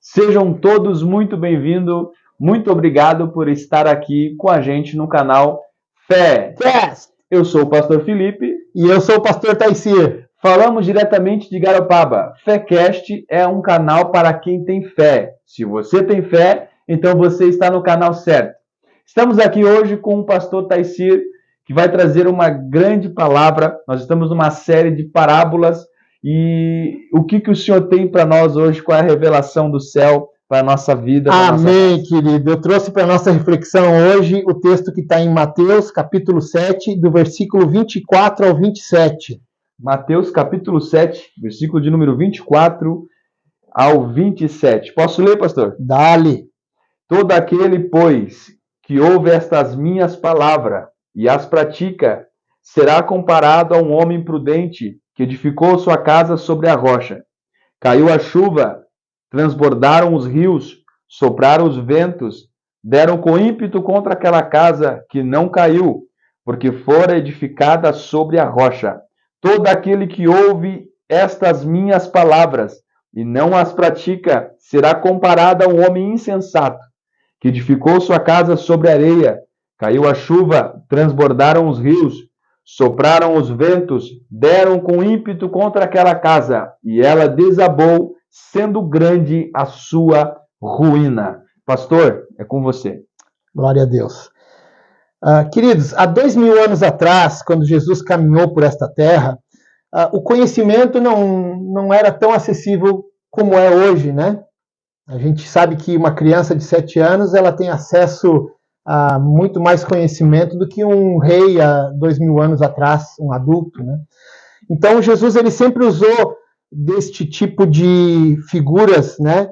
Sejam todos muito bem-vindos. Muito obrigado por estar aqui com a gente no canal Fé. Eu sou o pastor Felipe. E eu sou o pastor Taicir. Falamos diretamente de Garopaba. Fécast é um canal para quem tem fé. Se você tem fé, então você está no canal certo. Estamos aqui hoje com o pastor Taicir, que vai trazer uma grande palavra. Nós estamos numa série de parábolas. E o que o Senhor tem para nós hoje? Qual é a revelação do céu para a nossa vida? Amém, querido. Eu trouxe para a nossa reflexão hoje o texto que está em Mateus, capítulo 7, do versículo 24 ao 27. Mateus, capítulo 7, versículo de número 24 ao 27. Posso ler, pastor? Dá-lhe. Todo aquele, pois, que ouve estas minhas palavras e as pratica, será comparado a um homem prudente que edificou sua casa sobre a rocha. Caiu a chuva, transbordaram os rios, sopraram os ventos, deram com ímpeto contra aquela casa que não caiu, porque fora edificada sobre a rocha. Todo aquele que ouve estas minhas palavras e não as pratica, será comparado a um homem insensato, que edificou sua casa sobre areia. Caiu a chuva, transbordaram os rios, sopraram os ventos, deram com ímpeto contra aquela casa, e ela desabou, sendo grande a sua ruína. Pastor, é com você. Glória a Deus. Queridos, há 2000 anos atrás, quando Jesus caminhou por esta terra, o conhecimento não era tão acessível como é hoje, né? A gente sabe que uma criança de 7 anos ela tem acesso a muito mais conhecimento do que um rei há 2000 anos atrás, um adulto, né? Então Jesus ele sempre usou deste tipo de figuras, né,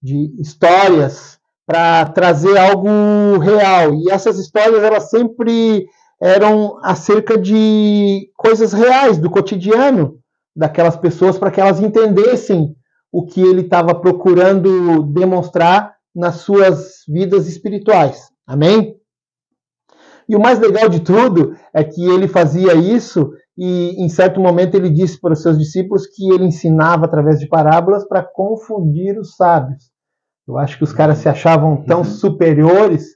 de histórias para trazer algo real. E essas histórias elas sempre eram acerca de coisas reais do cotidiano daquelas pessoas para que elas entendessem o que ele estava procurando demonstrar nas suas vidas espirituais. Amém? E o mais legal de tudo é que ele fazia isso e, em certo momento, ele disse para os seus discípulos que ele ensinava através de parábolas para confundir os sábios. Eu acho que os caras se achavam tão superiores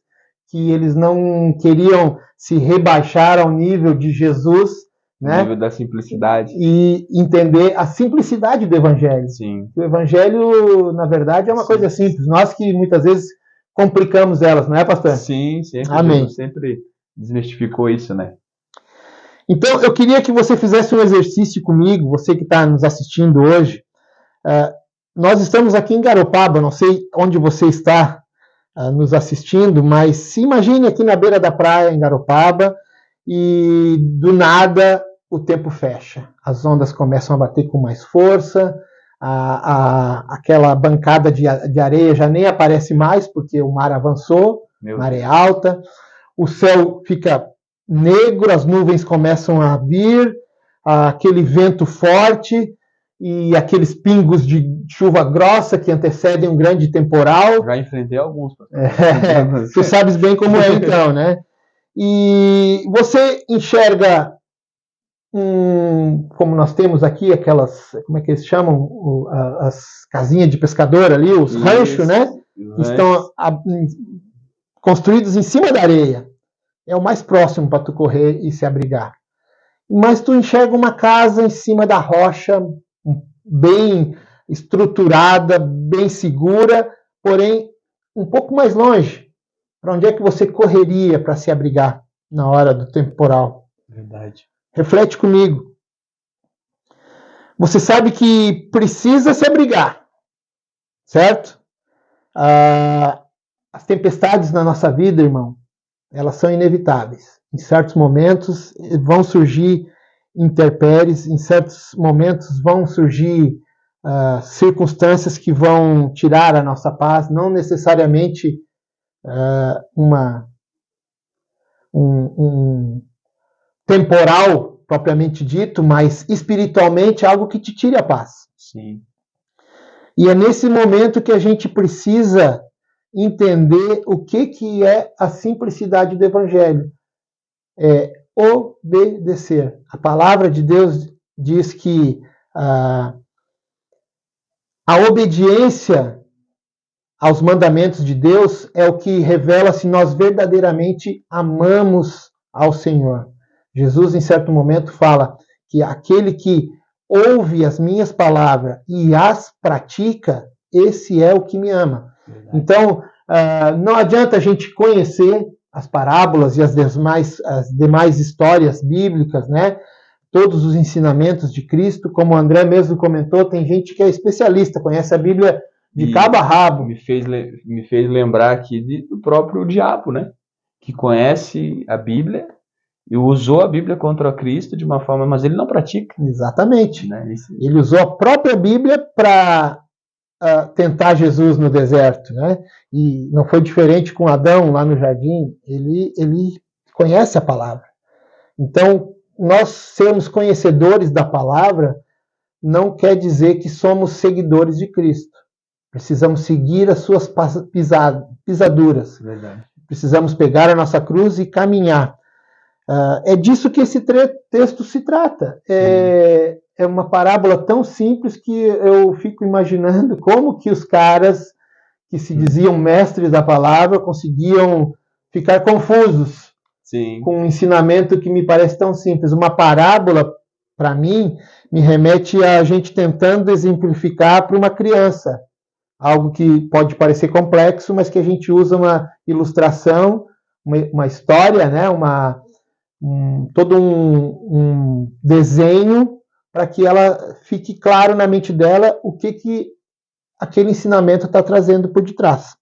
que eles não queriam se rebaixar ao nível de Jesus, né? Nível da simplicidade. E entender a simplicidade do Evangelho. Sim. O Evangelho, na verdade, é uma coisa simples. Nós que muitas vezes complicamos elas, não é, pastor? Sim, sempre. Amém. Jesus sempre desmistificou isso, né? Então, eu queria que você fizesse um exercício comigo, você que está nos assistindo hoje. Nós estamos aqui em Garopaba, não sei onde você está nos assistindo, mas se imagine aqui na beira da praia, em Garopaba, e do nada o tempo fecha. As ondas começam a bater com mais força, aquela bancada de areia já nem aparece mais, porque o mar avançou, maré alta, o céu fica negro, as nuvens começam a vir, aquele vento forte e aqueles pingos de chuva grossa que antecedem um grande temporal. Já enfrentei alguns. Tu sabes bem como é então, né? E você enxerga, como nós temos aqui, aquelas, como é que eles chamam? As casinhas de pescador ali, os ranchos, né? Que estão construídos em cima da areia. É o mais próximo para tu correr e se abrigar. Mas tu enxerga uma casa em cima da rocha, bem estruturada, bem segura, porém um pouco mais longe. Para onde é que você correria para se abrigar na hora do temporal? Verdade. Reflete comigo. Você sabe que precisa se abrigar, certo? As tempestades na nossa vida, irmão, elas são inevitáveis. Em certos momentos vão surgir intempéries, em certos momentos vão surgir circunstâncias que vão tirar a nossa paz, não necessariamente um temporal propriamente dito, mas espiritualmente algo que te tire a paz. Sim. E é nesse momento que a gente precisa entender o que é a simplicidade do Evangelho. É obedecer. A palavra de Deus diz que a obediência aos mandamentos de Deus é o que revela se nós verdadeiramente amamos ao Senhor. Jesus, em certo momento, fala que aquele que ouve as minhas palavras e as pratica, esse é o que me ama. Verdade. Então, não adianta a gente conhecer as parábolas e as demais histórias bíblicas, né? Todos os ensinamentos de Cristo, como o André mesmo comentou, tem gente que é especialista, conhece a Bíblia de cabo a rabo. Me fez lembrar aqui do próprio diabo, né? Que conhece a Bíblia e usou a Bíblia contra Cristo de uma forma, mas ele não pratica. Exatamente. Né? Ele usou a própria Bíblia para tentar Jesus no deserto, né? E não foi diferente com Adão lá no jardim. Ele conhece a palavra. Então, nós sermos conhecedores da palavra não quer dizer que somos seguidores de Cristo. Precisamos seguir as suas pisaduras. Verdade. Precisamos pegar a nossa cruz e caminhar. É disso que esse texto se trata. É uma parábola tão simples que eu fico imaginando como que os caras que se diziam mestres da palavra conseguiam ficar confusos. Sim. Com um ensinamento que me parece tão simples. Uma parábola, para mim, me remete a gente tentando exemplificar para uma criança. Algo que pode parecer complexo, mas que a gente usa uma ilustração, uma história, né? Todo um desenho para que ela fique claro na mente dela o que aquele ensinamento está trazendo por detrás.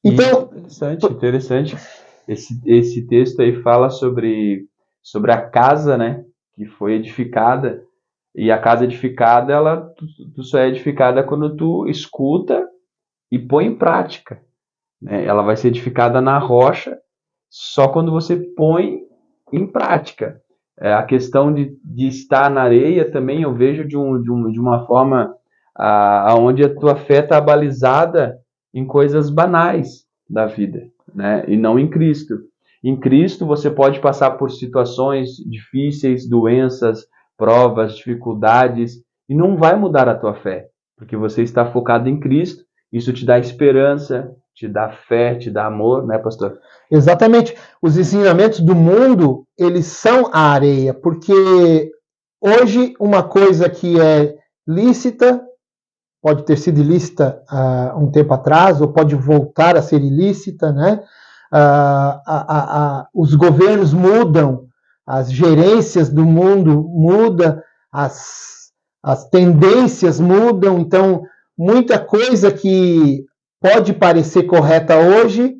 Então, interessante. Esse texto aí fala sobre a casa, né, que foi edificada. E a casa edificada, tu só é edificada quando tu escuta e põe em prática. Né? Ela vai ser edificada na rocha só quando você põe em prática. A questão de estar na areia também eu vejo de uma forma onde a tua fé está balizada em coisas banais da vida, né? E não em Cristo. Em Cristo você pode passar por situações difíceis, doenças, provas, dificuldades, e não vai mudar a tua fé, porque você está focado em Cristo. Isso te dá esperança, te dá fé, te dá amor, né, pastor? Exatamente. Os ensinamentos do mundo, eles são a areia, porque hoje uma coisa que é lícita, pode ter sido ilícita um tempo atrás, ou pode voltar a ser ilícita, né? Os governos mudam, as gerências do mundo mudam, as tendências mudam, então muita coisa que pode parecer correta hoje,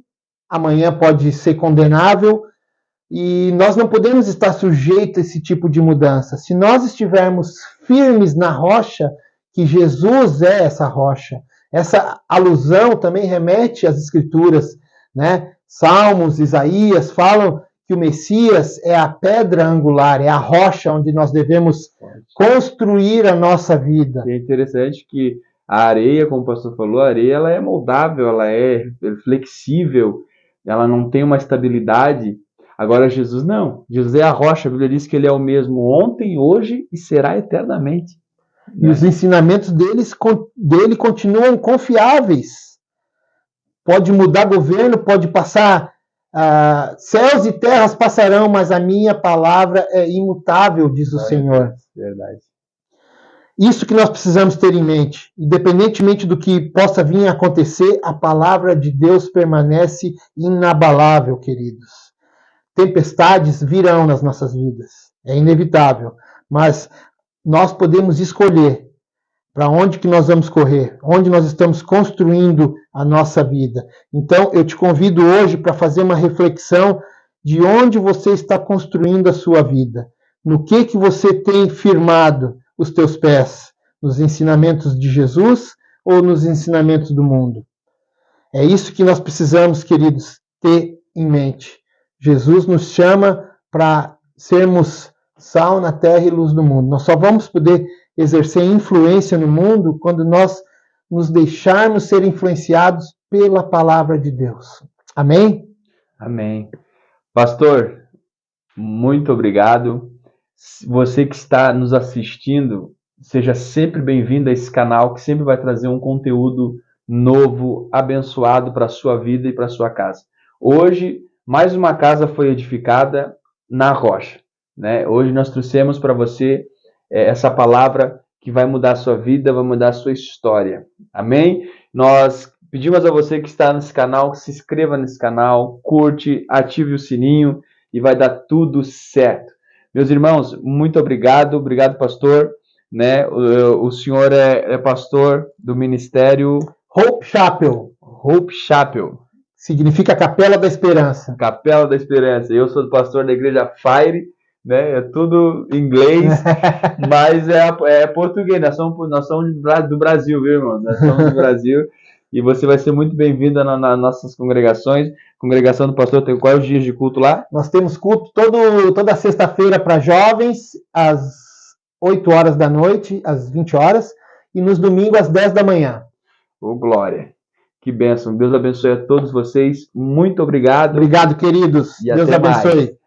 amanhã pode ser condenável, e nós não podemos estar sujeitos a esse tipo de mudança. Se nós estivermos firmes na rocha, que Jesus é essa rocha, essa alusão também remete às Escrituras, né? Salmos, Isaías falam que o Messias é a pedra angular, é a rocha onde nós devemos construir a nossa vida. É interessante que a areia, como o pastor falou, a areia ela é moldável, ela é flexível, ela não tem uma estabilidade. Agora Jesus não. Jesus é a rocha. A Bíblia diz que ele é o mesmo ontem, hoje e será eternamente. E os ensinamentos dele continuam confiáveis. Pode mudar governo, pode passar, céus e terras passarão, mas a minha palavra é imutável, diz o Senhor. Verdade. Isso que nós precisamos ter em mente. Independentemente do que possa vir a acontecer, a palavra de Deus permanece inabalável, queridos. Tempestades virão nas nossas vidas. É inevitável. Mas nós podemos escolher para onde que nós vamos correr, onde nós estamos construindo a nossa vida. Então, eu te convido hoje para fazer uma reflexão de onde você está construindo a sua vida. No que você tem firmado os teus pés? Nos ensinamentos de Jesus ou nos ensinamentos do mundo? É isso que nós precisamos, queridos, ter em mente. Jesus nos chama para sermos sal na terra e luz do mundo. Nós só vamos poder exercer influência no mundo quando nós nos deixarmos ser influenciados pela palavra de Deus. Amém? Amém. Pastor, muito obrigado. Você que está nos assistindo, Seja sempre bem-vindo a esse canal, que sempre vai trazer um conteúdo novo, abençoado para a sua vida e para a sua casa. Hoje, mais uma casa foi edificada na rocha, né? Hoje nós trouxemos para você essa palavra que vai mudar a sua vida, vai mudar a sua história. Amém? Nós pedimos a você que está nesse canal, que se inscreva nesse canal, curte, ative o sininho e vai dar tudo certo. Meus irmãos, muito obrigado. Obrigado, pastor. Né? O senhor é pastor do ministério Hope Chapel. Hope Chapel. Significa Capela da Esperança. Capela da Esperança. Eu sou pastor da igreja Fire, né? É tudo em inglês, mas é português. Nós somos do Brasil, viu, irmão? Nós somos do Brasil. E você vai ser muito bem-vindo nas nossas congregações. Congregação do pastor, tem quais os dias de culto lá? Nós temos culto toda sexta-feira para jovens, às 8 horas da noite, às 20 horas, e nos domingos às 10 da manhã. Ô, glória. Que bênção. Deus abençoe a todos vocês. Muito obrigado. Obrigado, queridos. E Deus até abençoe. mais.